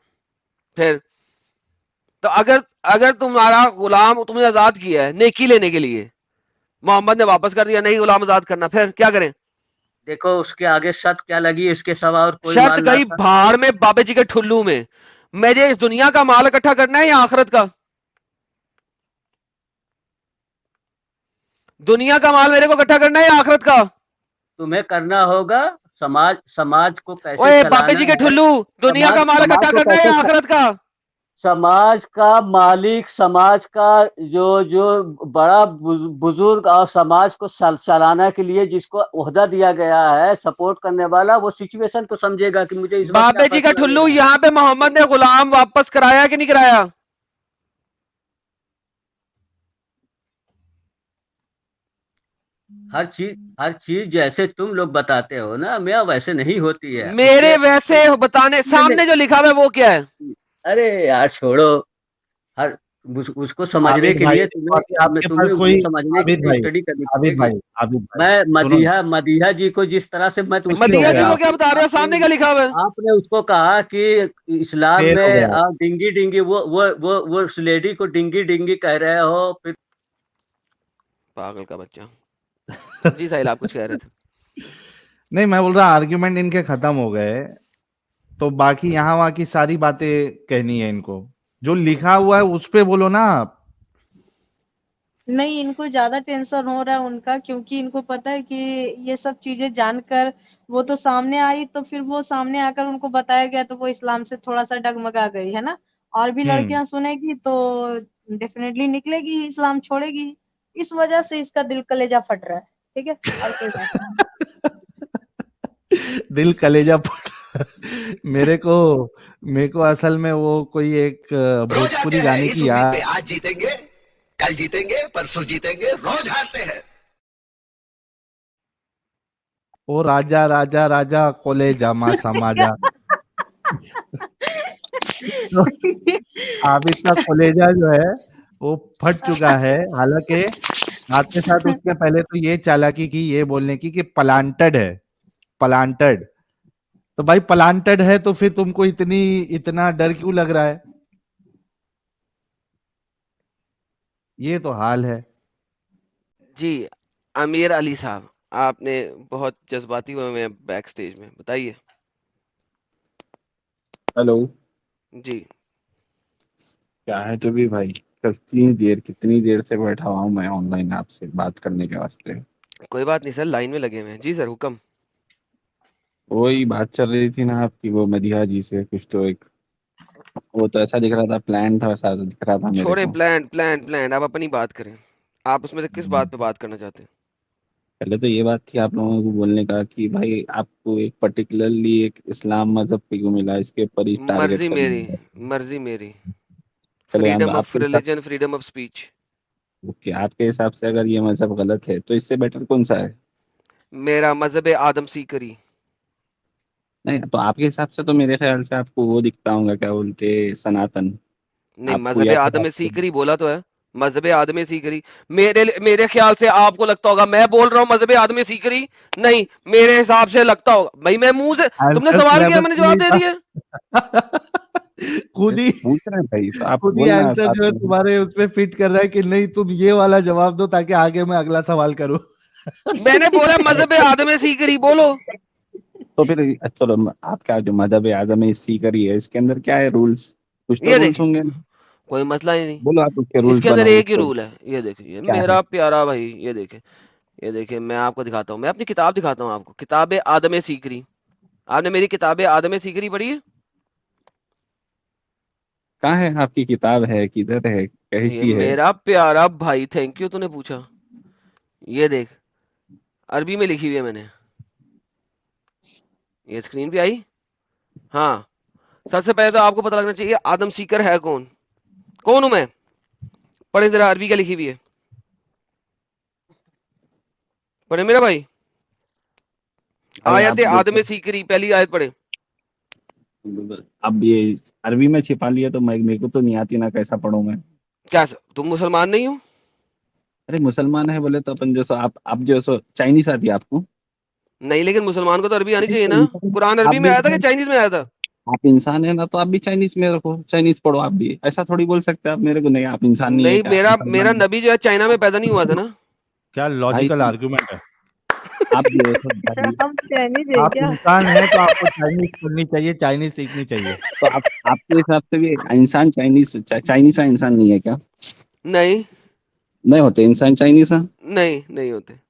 Speaker 3: پھر تو اگر تمہارا غلام تم نے آزاد کیا ہے نیکی لینے کے لیے، محمد نے واپس کر دیا، نہیں غلام آزاد کرنا، پھر کیا کریں؟
Speaker 1: دیکھو اس کے آگے شرط کیا لگی، اس کے سوا اور کوئی
Speaker 3: شرط
Speaker 1: مال نہ
Speaker 3: گئی
Speaker 1: تھا.
Speaker 3: بھاڑ میں بابے جی کے ٹھلو میں. مجھے اس دنیا کا مال اکٹھا کرنا ہے یا آخرت کا؟ دنیا کا مال میرے کو اکٹھا کرنا ہے یا آخرت کا؟
Speaker 1: تمہیں کرنا ہوگا سماج کو کیسے
Speaker 3: اوے بابے
Speaker 1: چلانا
Speaker 3: جی کے
Speaker 1: ہے.
Speaker 3: ٹھلو، دنیا کا مال
Speaker 1: سماج
Speaker 3: اکٹھا
Speaker 1: کو
Speaker 3: کرنا ہے
Speaker 1: کیسے
Speaker 3: یا آخرت کا؟
Speaker 1: سماج کا مالک، سماج کا جو بڑا بزرگ اور سماج کو چلانے کے لیے جس کو عہدہ دیا گیا ہے، سپورٹ کرنے والا، وہ سچویشن کو سمجھے گا کہ مجھے اس وقت کیا
Speaker 3: بابے جی کا
Speaker 1: فیصلہ
Speaker 3: ٹھلو،
Speaker 1: لینا ہے.
Speaker 3: یہاں پہ محمد نے غلام واپس کرایا کہ نہیں کرایا؟
Speaker 1: हर चीज जैसे तुम लोग बताते हो ना मियाँ वैसे नहीं होती है
Speaker 3: मेरे
Speaker 1: उसके
Speaker 3: वैसे बताने
Speaker 1: नहीं,
Speaker 3: सामने जो लिखा हुआ है वो क्या है?
Speaker 1: अरे यार छोड़ो हर उसको समझने
Speaker 2: आबिद
Speaker 1: के
Speaker 2: भाई
Speaker 1: लिए
Speaker 2: देखो, अभी आपके पास
Speaker 1: तुम्हें उसको
Speaker 2: कोई
Speaker 1: समझने के
Speaker 2: आबिद
Speaker 1: लिए
Speaker 2: भाई
Speaker 1: स्टडी करनी
Speaker 2: आबिद
Speaker 1: पड़ेगी।
Speaker 2: भाई आबिद भाई
Speaker 1: मैं
Speaker 2: सुनो ना,
Speaker 1: मदीहा जी को जिस तरह से मैं
Speaker 2: कुछ
Speaker 1: उसकी
Speaker 2: ही हो
Speaker 3: मदिया जी
Speaker 2: गया,
Speaker 3: को क्या बता रहे हो? सामने क्या लिखा हुआ है?
Speaker 1: आपने उसको कहा कि इस्लाम
Speaker 2: देर हो
Speaker 1: में
Speaker 2: गया।
Speaker 1: डिंगी डिंगी वो उस लेडी को डिंगी डिंगी कह रहे हो फिर
Speaker 3: पागल का बच्चा। जी साहिल, आप कुछ कह रहे थे?
Speaker 2: नहीं, मैं बोल रहा आर्ग्यूमेंट इनके खत्म हो गए, तो बाकी यहाँ वहाँ की सारी बातें कहनी है इनको, जो लिखा हुआ है उस पे बोलो ना आप।
Speaker 4: नहीं, इनको ज्यादा टेंशन हो रहा है उनका, क्योंकि इनको पता है कि ये सब चीजें जानकर वो तो सामने आई, तो फिर वो सामने आकर उनको बताया गया तो वो इस्लाम से थोड़ा सा डगमगा गई है ना। और भी लड़कियां सुनेगी तो डेफिनेटली निकलेगी, इस्लाम छोड़ेगी। इस वजह से इसका दिल कलेजा फट रहा है। ठीक है, और कोई बात नहीं।
Speaker 2: दिल कलेजा मेरे को असल में वो कोई एक
Speaker 5: रोज आते
Speaker 2: भोजपुरी
Speaker 5: हैं
Speaker 2: गाने
Speaker 5: इस
Speaker 2: की
Speaker 5: उम्मीद
Speaker 2: याद,
Speaker 5: पे, आज जीतेंगे, कल जीतेंगे, परसों जीतेंगे, रोज हारते हैं।
Speaker 2: ओ राजा राजा राजा कलेजा मा समाजा। तो आबिद का कलेजा जो है वो फट चुका है, हालांकि साथ के साथ उसने पहले तो ये चालाकी की ये बोलने की कि प्लांटेड है, प्लांटेड। तो भाई प्लांटेड है तो फिर तुमको इतना डर क्यों लग रहा है? ये तो हाल है।
Speaker 3: जी, आमिर अली साहब, आपने बहुत जज्बाती हुए हैं बैक स्टेज में, बताइए।
Speaker 6: हेलो,
Speaker 3: जी।
Speaker 6: क्या है तो भी भाई, कितनी देर से बैठा हुआ हूँ मैं ऑनलाइन आपसे बात करने के वास्ते।
Speaker 3: कोई बात नहीं सर, लाइन में लगे हुए हैं। जी सर, हुक्म।
Speaker 6: वही बात चल रही थी ना आपकी, वो मदिहा जी से कुछ तो एक, वो तो ऐसा दिख रहा था, प्लान था, वैसा दिख रहा था मेरे
Speaker 3: छोड़े
Speaker 6: को।
Speaker 3: प्लान, आप अपनी बात करें। आप उसमें से किस बात पे बात करना चाहते हैं?
Speaker 6: पहले तो ये बात थी आप लोगों को बोलने का कि भाई आपको एक पर्टिकुलरली एक इस्लाम मजहब पे क्यों मिला, इसके ऊपर ही टारगेट
Speaker 3: मर्जी मेरी,
Speaker 6: करना।
Speaker 3: मर्जी मेरी।
Speaker 6: चलो जान दो,
Speaker 3: freedom of religion, freedom of speech.
Speaker 6: आपके हिसाब से अगर ये मजहब गलत है तो इससे बेटर कौन सा है?
Speaker 3: मेरा मजहब आदम सीकरी।
Speaker 6: नहीं तो आपके हिसाब से तो मेरे ख्याल से आपको वो दिखता होगा, क्या बोलते, सनातन।
Speaker 3: नहीं,
Speaker 6: आपको
Speaker 3: मजहब
Speaker 6: या फिर
Speaker 3: आदम
Speaker 6: आपको
Speaker 3: सीकरी बोला तो है। मजहब आदम सीकरी। मेरे ख्याल से आपको लगता होगा मैं बोल रहा हूँ मजहब आदम सीकरी। नहीं, मेरे हिसाब से लगता होगा भाई, मैं मुंह से, तुमने
Speaker 2: आंसर
Speaker 3: सवाल किया
Speaker 2: सिलेबस
Speaker 3: मैंने
Speaker 2: में
Speaker 3: जवाब
Speaker 2: नहीं
Speaker 3: दे
Speaker 2: था।
Speaker 3: दिया।
Speaker 2: खुद ही
Speaker 6: पूछ रहे हैं भाई, तो आप
Speaker 2: खुद ही
Speaker 6: बोलना
Speaker 2: आंसर
Speaker 6: साथ
Speaker 2: जो है
Speaker 6: में।
Speaker 2: तुम्हारे उसमें फिट कर रहा है कि नहीं, तुम ये वाला जवाब दो ताकि आगे मैं अगला सवाल करूं।
Speaker 3: मैंने बोला मजहब आदम सीकरी, बोलो।
Speaker 6: तो फिर चलो, आपका जो मदद है आदम में सीकरी है, इसके अंदर क्या है रूल्स? कुछ तो
Speaker 3: ये
Speaker 6: रूल्स
Speaker 3: देखे,
Speaker 6: होंगे।
Speaker 3: कोई मसला ही नहीं।
Speaker 6: बोलो आप उसके रूल्स
Speaker 3: इसके अंदर
Speaker 6: बनाओ
Speaker 3: एक ही
Speaker 6: उसको।
Speaker 3: रूल है, ये देखिए,
Speaker 6: क्या है?
Speaker 3: मेरा प्यारा भाई, ये देखे, ये देखिए, मैं आपको दिखाता हूँ, मैं अपनी किताब दिखाता हूँ आपको, किताब आदम सीकरी। आपने मेरी किताब आदम सीकरी पढ़ी है?
Speaker 6: कहाँ है आपकी किताब, है किधर है,
Speaker 3: ये
Speaker 6: कैसी है?
Speaker 3: मेरा प्यारा भाई, थैंक यू तूने पूछा। ये देख, अरबी में लिखी हुई है मैंने। ये स्क्रीन पे आई। हाँ, सबसे पहले तो आपको पता लगना चाहिए आदम सीकर है कौन। कौन हूं मैं? पढ़े जरा, अरबी क्या लिखी हुई है, पढ़े मेरा भाई।
Speaker 6: भाई आप
Speaker 3: आयत
Speaker 6: देखो,
Speaker 3: आदम सीकरी, पहली आयत पढ़े।
Speaker 6: अब ये अरबी में छिपा लिया तो मेरे को तो नहीं आती ना, कैसा पढ़ूं मैं?
Speaker 3: क्या तुम मुसलमान नहीं हो?
Speaker 6: अरे मुसलमान है बोले तो अपन जैसा, आप जो सो चाइनीज आती है आपको?
Speaker 3: नहीं, लेकिन मुसलमान को तो अरबी आनी
Speaker 6: अरे
Speaker 3: चाहिए
Speaker 6: तो
Speaker 3: ना।
Speaker 6: इंसान,
Speaker 3: कुरान
Speaker 6: आप
Speaker 3: अरबी में
Speaker 6: भी
Speaker 3: आया था कि
Speaker 6: इंसान,
Speaker 3: चाइनीज में आया था?
Speaker 6: आप इंसान है ना, तो आप भी चाइनीज में रखो, चाइनीज पढ़ो आप भी, ऐसा थोड़ी बोल सकते हैं आप मेरे को, नहीं आप इंसान नहीं है
Speaker 3: नहीं,
Speaker 6: क्या,
Speaker 3: मेरा
Speaker 6: मुसलमान
Speaker 3: मेरा
Speaker 6: नहीं?
Speaker 3: नबी जो है चाइना में पैदा नहीं हुआ था ना।
Speaker 2: क्या
Speaker 6: भाई
Speaker 2: लॉजिकल
Speaker 6: तो
Speaker 2: आर्गुमेंट है।
Speaker 6: आप जो है सो भाई,
Speaker 4: हम चाइनीज है
Speaker 2: आप
Speaker 4: क्या?
Speaker 2: इंसान हैं तो आपको चाइनीज पढ़नी चाहिए, चाइनीज सीखनी चाहिए।
Speaker 6: तो आप आपके हिसाब से भी इंसान चाइनीज चाइनीज सा इंसान नहीं है क्या?
Speaker 3: नहीं,
Speaker 6: नहीं होते इंसान चाइनीज सा?
Speaker 3: नहीं, नहीं होते।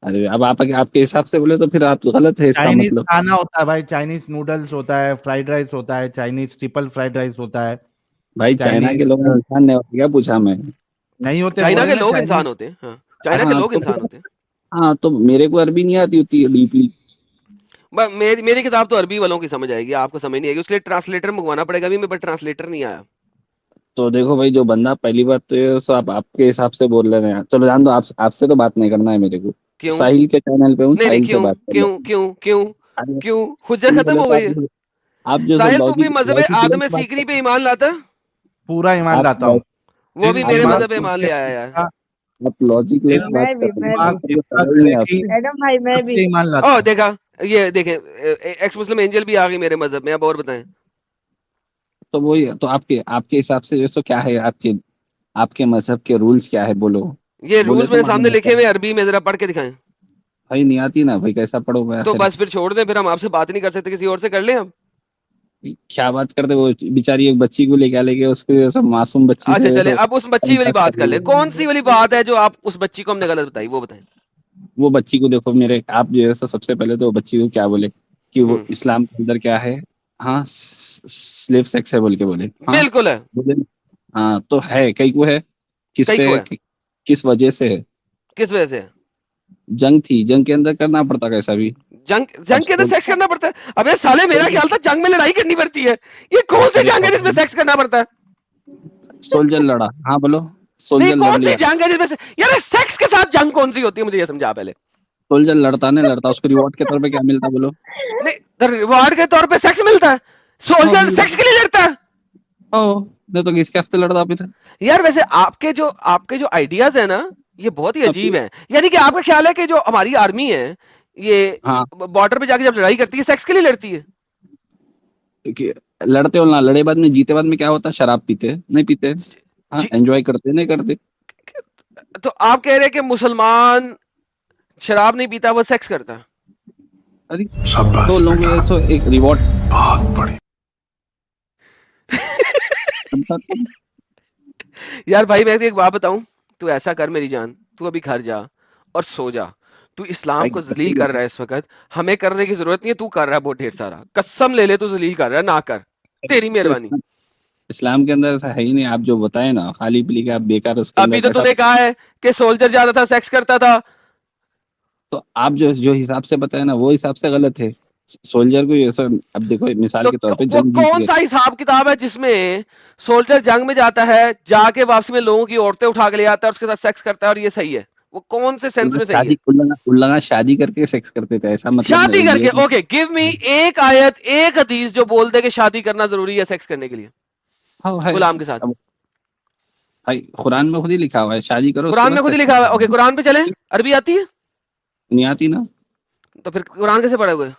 Speaker 6: अरे अब आप आपके हिसाब से बोले तो फिर आप गलत है इसका
Speaker 2: चाइनीज
Speaker 6: मतलब।
Speaker 2: खाना होता है भाई, चाइनीज नूडल्स होता है, फ्राइड राइस होता है, चाइनीज ट्रिपल फ्राइड राइस होता है,
Speaker 6: भाई चाइना के लोग
Speaker 2: चाइनीज
Speaker 6: इंसान नहीं होते क्या, पूछा मैं?
Speaker 2: नहीं होते बोल
Speaker 3: चाइना
Speaker 2: रहे
Speaker 3: के
Speaker 2: ना
Speaker 3: लोग
Speaker 2: चाइनीज।
Speaker 3: इंसान होते हैं, हाँ, चाइना के
Speaker 6: हाँ
Speaker 3: लोग
Speaker 6: तो
Speaker 3: इंसान
Speaker 6: फिर,
Speaker 3: होते हैं।
Speaker 6: हाँ तो मेरे को अरबी नहीं आती होती है डीपली।
Speaker 3: मेरी किताब तो अरबी वालों की समझ आएगी, आपको समझ नहीं आएगी, उसके लिए ट्रांसलेटर मंगवाना पड़ेगा। अभी मेरे पास ट्रांसलेटर नहीं आया।
Speaker 6: तो देखो भाई, जो बंदा, पहली बात तो ये, सो आप आपके हिसाब से बोल रहे हैं, चलो जान दो, आप आपसे तो बात नहीं करना है मेरे को।
Speaker 3: क्यों
Speaker 6: साहिल के चैनल पे हूँ,
Speaker 3: नहीं नहीं
Speaker 6: साहिल से
Speaker 3: क्यों
Speaker 6: बात कर
Speaker 3: क्यों
Speaker 6: लो।
Speaker 3: क्यों क्यों
Speaker 6: अरे
Speaker 3: क्यों हुज्जत
Speaker 6: क्यों
Speaker 3: खत्म
Speaker 6: बोले
Speaker 3: हो
Speaker 6: तो
Speaker 3: गई है
Speaker 6: आप जो सब
Speaker 3: साहिल तू भी
Speaker 6: लॉजिक
Speaker 3: मजहब
Speaker 6: लॉजिक
Speaker 3: आदम
Speaker 6: बात
Speaker 3: सीकरी
Speaker 6: करते
Speaker 3: पे ईमान लाता है
Speaker 2: पूरा ईमान
Speaker 6: आप
Speaker 2: लाता हूँ।
Speaker 3: वो भी
Speaker 2: जिस
Speaker 3: मेरे
Speaker 2: दिमाग
Speaker 3: मजहब पे
Speaker 2: को
Speaker 3: ईमान
Speaker 2: उसके
Speaker 3: ले आया यार
Speaker 6: आप लॉजिकलेस
Speaker 2: जिस
Speaker 6: बात
Speaker 4: मैं
Speaker 6: कर रहे
Speaker 4: भी
Speaker 6: हैं,
Speaker 2: दिमाग
Speaker 6: आपको
Speaker 2: इतना
Speaker 6: समझ नहीं
Speaker 2: करे
Speaker 6: आता।
Speaker 2: कि
Speaker 4: एडम भाई मैं भी
Speaker 2: सबसे ईमान लाता
Speaker 3: ओ
Speaker 2: हूँ।
Speaker 3: देखा ये देखें एक्स मुस्लिम एंजल भी आ गई मेरे मजहब में अब और बताएं
Speaker 6: तो वही तो आपके आपके हिसाब से जैसे क्या है, आपके आपके मजहब के रूल्स क्या है, बोलो।
Speaker 3: ये
Speaker 6: बोले
Speaker 3: रूल्स
Speaker 6: तो
Speaker 3: मेरे
Speaker 6: मालूम
Speaker 3: सामने लिखे
Speaker 6: होता
Speaker 3: हुए
Speaker 6: है।
Speaker 3: हैं अरबी में जरा पढ़ के दिखाएं
Speaker 6: भाई नहीं आती ना भाई, कैसा पढ़ो मैं
Speaker 3: तो
Speaker 6: आखिर।
Speaker 3: बस फिर छोड़ दें फिर हम आपसे बात नहीं कर सकते किसी और से कर लें हम
Speaker 6: क्या बात करते, वो बेचारी एक बच्ची को लेके लेके उसको ये सब मासूम बच्ची
Speaker 3: अच्छा
Speaker 6: से
Speaker 3: चले
Speaker 6: सब
Speaker 3: अब उस बच्ची वाली
Speaker 6: बात
Speaker 3: बात
Speaker 6: कर
Speaker 3: कर
Speaker 6: रही
Speaker 3: ले
Speaker 6: है।
Speaker 3: कौन सी वाली बात है जो आप उस बच्ची को हमने गलत बताई वो बताएं
Speaker 6: वो बच्ची को देखो, मेरे आप जैसा सबसे पहले तो वो बच्ची को क्या बोले कि वो
Speaker 3: हम्म
Speaker 6: इस्लाम के अंदर क्या है, हाँ स्लेव सेक्स है बोल के बोले, हाँ
Speaker 3: बिल्कुल है
Speaker 6: बोले ना? हाँ तो है, कई को है, किस
Speaker 3: कई
Speaker 6: पे
Speaker 3: को
Speaker 6: है,
Speaker 3: है
Speaker 6: किस वजह से है।
Speaker 3: किस वजह से
Speaker 6: जंग थी, जंग के अंदर करना पड़ता कैसा भी।
Speaker 3: जंग
Speaker 6: अब
Speaker 3: जंग के अंदर सेक्स करना पड़ता है अबे साले मेरा ख्याल था जंग में लड़ाई करनी पड़ती है ये कौन सी जंग है जिसमें सेक्स करना पड़ता है
Speaker 6: सोल्जर लड़ा, हाँ बोलो,
Speaker 3: नहीं
Speaker 6: सोल्जर लड़
Speaker 3: कौन सी
Speaker 6: लिया।
Speaker 3: जंग है जिसमें यार सेक्स के साथ जंग कौन सी होती है मुझे ये समझा पहले
Speaker 6: सोल्जर लड़ता नहीं लड़ता, उसको रिवॉर्ड के तौर पे क्या मिलता बोलो।
Speaker 3: नहीं रिवॉर्ड के तौर पे सेक्स मिलता है
Speaker 6: हाँ
Speaker 3: सोल्जर
Speaker 6: मिलता
Speaker 3: सेक्स के लिए लड़ता है
Speaker 6: है। नहीं तो किसके हफ्ते लड़ता फिर।
Speaker 3: यार वैसे आपके जो आइडियाज है ना ये बहुत ही अजीब है यानी कि आपका ख्याल है कि जो हमारी आर्मी है ये
Speaker 6: हाँ
Speaker 3: बॉर्डर पे जाके जब लड़ाई करती है सेक्स के लिए लड़ती है
Speaker 6: कि लड़ते हो ना, लड़े बाद में जीते बाद में क्या होता है, शराब पीते नहीं पीते, हाँ
Speaker 3: जी
Speaker 6: एंजॉय करते नहीं करते।
Speaker 3: तो आप कह रहे हैं कि मुसलमान शराब नहीं पीता वो सेक्स करता है
Speaker 6: अरे तो लोगों को ऐसा एक रिवॉर्ड
Speaker 3: यार भाई मैं तो एक बात बताऊं तू ऐसा कर मेरी जान तू अभी घर जा और सो जा तू इस्लाम को जलील कर रहा है इस वक्त हमें करने की जरूरत नहीं है तू कर रहा है बहुत ढेर सारा कसम ले ले तू जलील कर रहा है ना कर तेरी
Speaker 6: तो
Speaker 3: मेहरबानी
Speaker 6: इस्लाम के अंदर ऐसा है ही नहीं, आप जो बताए ना खाली पीली के आप बेकार उसके
Speaker 3: अभी
Speaker 6: अंदर
Speaker 3: तो
Speaker 6: ऐसा।
Speaker 3: तूने कहा है कि सोल्जर ज्यादा था सेक्स करता था
Speaker 6: तो आप जो जो हिसाब से बताए ना वो हिसाब से गलत है। सोल्जर को ये सब, अब देखो मिसाल
Speaker 3: तो
Speaker 6: के तौर पे
Speaker 3: वो
Speaker 6: जंग जीत
Speaker 3: कौन
Speaker 6: गए।
Speaker 3: सा हिसाब किताब है जिसमें सोल्जर जंग में जाता है जाके वापसी में लोगों की औरतें उठा के ले आता है और उसके साथ सेक्स करता है और ये सही है वो कौन से सेंस में सही है
Speaker 6: उल्लंघन शादी करके सेक्स करते थे, ऐसा मतलब
Speaker 3: शादी
Speaker 6: ये
Speaker 3: करके ओके गिव मी एक आयत एक हदीस जो बोल दे कि शादी करना जरूरी है सेक्स करने के लिए
Speaker 6: हाँ है।
Speaker 3: गुलाम के साथ
Speaker 6: अब भाई कुरान में खुद ही लिखा हुआ है, शादी करो उसके
Speaker 3: कुरान
Speaker 6: बाद
Speaker 3: में खुद ही
Speaker 6: सेक्स
Speaker 3: लिखा हुआ है ओके कुरान पे चले
Speaker 6: करो।
Speaker 3: अरबी आती है
Speaker 6: नहीं आती ना,
Speaker 3: तो फिर कुरान कैसे पढ़े हुए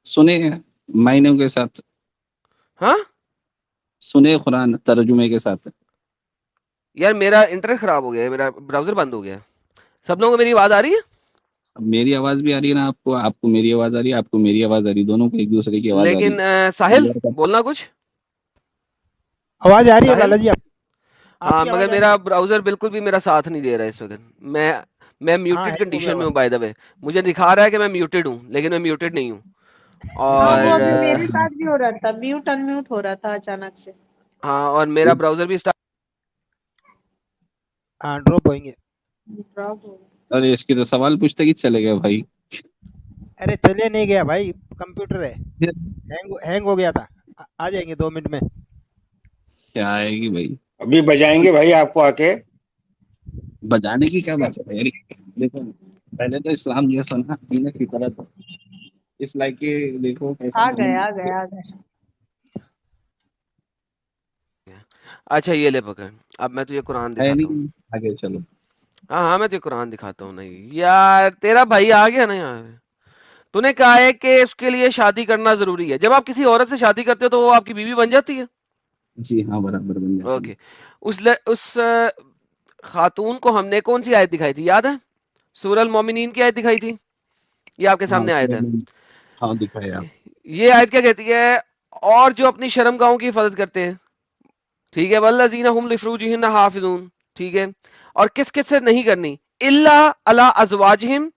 Speaker 6: सुने मायनों के साथ,
Speaker 3: हाँ
Speaker 6: सुने कुरान तर्जुमे के साथ।
Speaker 3: यार मेरा इंटरनेट खराब हो गया है मेरा ब्राउजर बंद हो गया है सब लोगों को मेरी आवाज आ रही है
Speaker 6: अब मेरी आवाज भी आ रही है ना आपको, आपको मेरी आवाज आ रही है, आपको मेरी आवाज आ रही है, दोनों को एक दूसरे की आवाज आ रही
Speaker 3: लेकिन साहिल
Speaker 6: है।
Speaker 3: बोलना कुछ
Speaker 7: आवाज आ रही है
Speaker 3: साहिल
Speaker 7: लाला जी आप
Speaker 3: हाँ
Speaker 7: आपकी
Speaker 3: मगर
Speaker 7: आवाज आ रही
Speaker 3: मेरा
Speaker 7: है।
Speaker 3: ब्राउजर बिल्कुल भी मेरा साथ नहीं दे रहा है इस वक्त मैं
Speaker 7: हाँ
Speaker 3: म्यूटेड
Speaker 7: हैंग हो गया
Speaker 3: कंडीशन में
Speaker 7: हुआ
Speaker 3: हूँ बाय द वे मुझे दिखा रहा है कि मैं म्यूटेड हूँ लेकिन मैं म्यूटेड नहीं हूँ
Speaker 4: हाँ वो
Speaker 3: और
Speaker 4: अभी मेरे साथ भी हो रहा था म्यूट अनम्यूट हो रहा था अचानक से
Speaker 3: हाँ और मेरा ब्राउजर भी
Speaker 7: हाँ ड्रॉप होंगे।
Speaker 4: ड्रॉप हो गया।
Speaker 6: अरे इसके तो सवाल पूछते कि चले गए भाई।
Speaker 7: अरे चले नहीं गया भाई कंप्यूटर है हैंग हो गया था आ जाएंगे 2 मिनट में।
Speaker 6: क्या आएगी भाई,
Speaker 8: अभी बजाएंगे भाई आपको आके
Speaker 6: बजाने की क्या बात है भाई। देखो पहले तो इस्लाम ये सुना हमने फितरत इस लाइक के, देखो कैसा
Speaker 4: आ गए आ गए आ गए
Speaker 3: अच्छा ये ले पकड़ अब मैं तुझे कुरान
Speaker 6: है
Speaker 3: दिखाता हूँ
Speaker 6: नहीं, आगे चलो।
Speaker 3: हाँ हाँ मैं तुझे कुरान दिखाता हूँ नहीं यार तेरा भाई आ गया ना यहाँ तूने कहा है कि उसके लिए शादी करना जरूरी है जब आप किसी औरत से शादी करते हो तो वो आपकी बीवी बन जाती है
Speaker 6: जी हाँ बराबर बन जाती है।
Speaker 3: ओके उस खातून को हमने कौन सी आयत दिखाई थी याद है सूरह मोमिनीन की आयत दिखाई थी ये आपके
Speaker 6: हाँ
Speaker 3: सामने आयत है
Speaker 6: हाँ दिखाया आप।
Speaker 3: ये आयत क्या कहती है और जो अपनी शर्मगाहों की हिफाजत करते हैं ठीक है वल्लज़ीना हुम लिफ्रूजिहिन हाफिजून ठीक है और किस किस से नहीं करनी इल्ला अला अज़वाजिहिम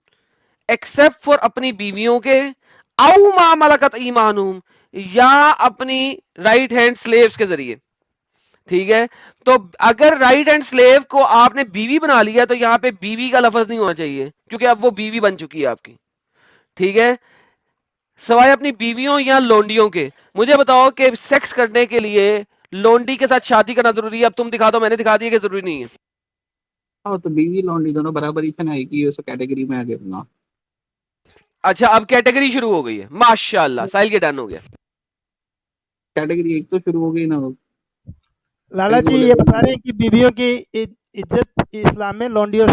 Speaker 3: एक्सेप्ट फॉर अपनी बीवियों के औ मा मलकत ईमानुहुम या अपनी राइट हैंड स्लेव्स के जरिए ठीक है तो अगर राइट हैंड स्लेव को आपने बीवी बना लिया तो यहां पे बीवी का लफ्ज नहीं होना चाहिए क्योंकि अब वो बीवी बन चुकी है आपकी ठीक है सवाए अपनी बीवियों या लोंडियों के मुझे बताओ कि सेक्स करने के लिए लोंडी के साथ शादी करना जरूरी है अब तुम दिखा दो मैंने दिखा दिया कि जरूरी नहीं है
Speaker 6: हो तो बीवी लौंडी दोनों बराबरी थे ना, एक ही उस कैटेगरी में आ गए ना।
Speaker 3: अच्छा अब कैटेगरी शुरू हो गई है, माशाल्लाह साहिल के डन हो गया।
Speaker 6: कैटेगरी एक तो शुरू हो गई ना वो।
Speaker 7: लाला जी
Speaker 6: बोले
Speaker 7: ये
Speaker 6: तो
Speaker 7: बता रहे हैं कि बीवियों की इज्जत इस्लाम में लौंडियों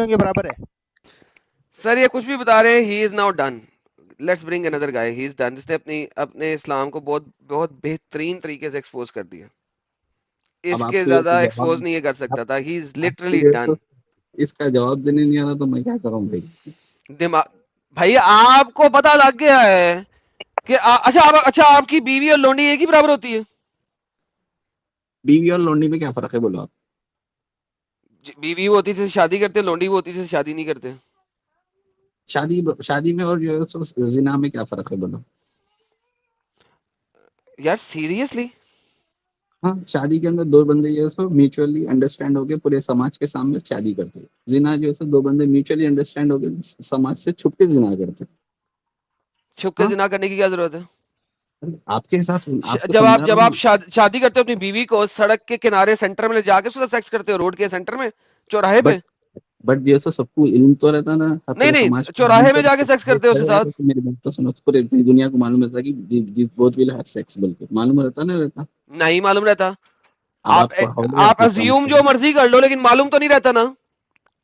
Speaker 7: के बराबर है।
Speaker 3: सर ये कुछ भी बता रहे हैं, he is now done, let's bring another guy, he is done. इसने अपने इस्लाम को बहुत बहुत बेहतरीन तरीके से एक्सपोज कर दिया,
Speaker 6: अब
Speaker 3: इसके
Speaker 6: आपको
Speaker 3: ज्यादा
Speaker 6: जवाब
Speaker 3: एक्सपोज नहीं कर सकता था, ही इज
Speaker 6: आपको
Speaker 3: लिटरली
Speaker 6: ये
Speaker 3: डन।
Speaker 6: तो इसका जवाब देने नहीं आ रहा तो मैं क्या करूं भाई।
Speaker 3: दिमाग भाई आपको पता लग गया है कि अच्छा आपकी बीवी और लौंडी एक ही बराबर होती है?
Speaker 6: बीवी और लौंडी में क्या फर्क है बोलो आप।
Speaker 3: बीवी वो होती है जिससे शादी करते हैं, लौंडी वो होती है जिससे शादी नहीं करते।
Speaker 6: शादी में और जो है सो जिना में क्या फर्क है बोलो।
Speaker 3: यार सीरियसली
Speaker 6: हाँ, शादी के अंदर दो बंदे जो है सो म्यूचुअली अंडरस्टैंड होके पूरे समाज के सामने शादी करते हैं। जिना जो है सो दो बंदे म्यूचुअली अंडरस्टैंड होके समाज से छुप के जिना करते हैं।
Speaker 3: छुप के
Speaker 6: हाँ?
Speaker 3: जिना करने की क्या जरूरत है?
Speaker 6: आपके हिसाब से आपको
Speaker 3: जब
Speaker 6: समझा रहा
Speaker 3: आप
Speaker 6: हूँ।
Speaker 3: शादी करते हो अपनी बीवी को, सड़क के किनारे सेंटर में ले जाके उसके साथ सेक्स करते हो, रोड के सेंटर में, चौराहे पे?
Speaker 6: बट जो है सो सबको इल्म तो रहता ना,
Speaker 3: नहीं
Speaker 6: पूरे
Speaker 3: नहीं,
Speaker 6: समाज को मालूम
Speaker 3: चौराहे में
Speaker 6: तो
Speaker 3: जाके सेक्स करते हो उसके साथ?
Speaker 6: मेरी बात तो सुनो, पूरे दुनिया को मालूम रहता कि this both will have sex, बल्कि मालूम रहता नहीं रहता।
Speaker 3: नहीं मालूम रहता।
Speaker 6: अब
Speaker 3: आप
Speaker 6: आपको हाउले
Speaker 3: आप
Speaker 6: आपको
Speaker 3: अज्यूम
Speaker 6: समझ
Speaker 3: जो मर्जी कर लो, लेकिन मालूम तो नहीं रहता ना।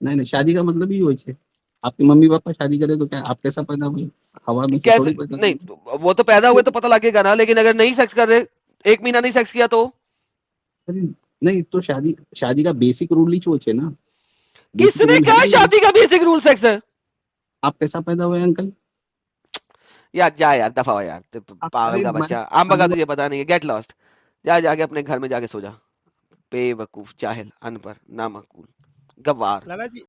Speaker 6: नहीं शादी का मतलब ही वही है। आपके मम्मी पापा शादी करे तो क्या आप कैसा पैदा हुए, हवा में से
Speaker 3: कैसे
Speaker 6: थोड़ी पैदा
Speaker 3: नहीं,
Speaker 6: हुए।
Speaker 3: वो तो पैदा हुए तो पता लगेगा ना, लेकिन अगर नहीं सेक्स कर रहे, एक महीना नहीं सेक्स किया तो?
Speaker 6: अरे नहीं तो शादी का बेसिक रूल ही वो है ना। बेसिक
Speaker 3: किसने
Speaker 6: रूल है
Speaker 3: कहा
Speaker 6: ना ये।
Speaker 3: शादी का बेसिक रूल सेक्स है?
Speaker 6: आप कैसा पैदा हुए अंकल।
Speaker 3: यार जा यार, दफा हो यार,
Speaker 6: आप
Speaker 3: पागल
Speaker 6: अरे
Speaker 3: का
Speaker 6: मैं
Speaker 3: बच्चा, आम बगा
Speaker 6: शादी
Speaker 3: तुझे पता नहीं है, गेट लॉस्ट। जाके अपने घर में जाके सो जा, बेवकूफ, जाहिल, अनपढ़, नामकूल, गवार।
Speaker 7: लाला जी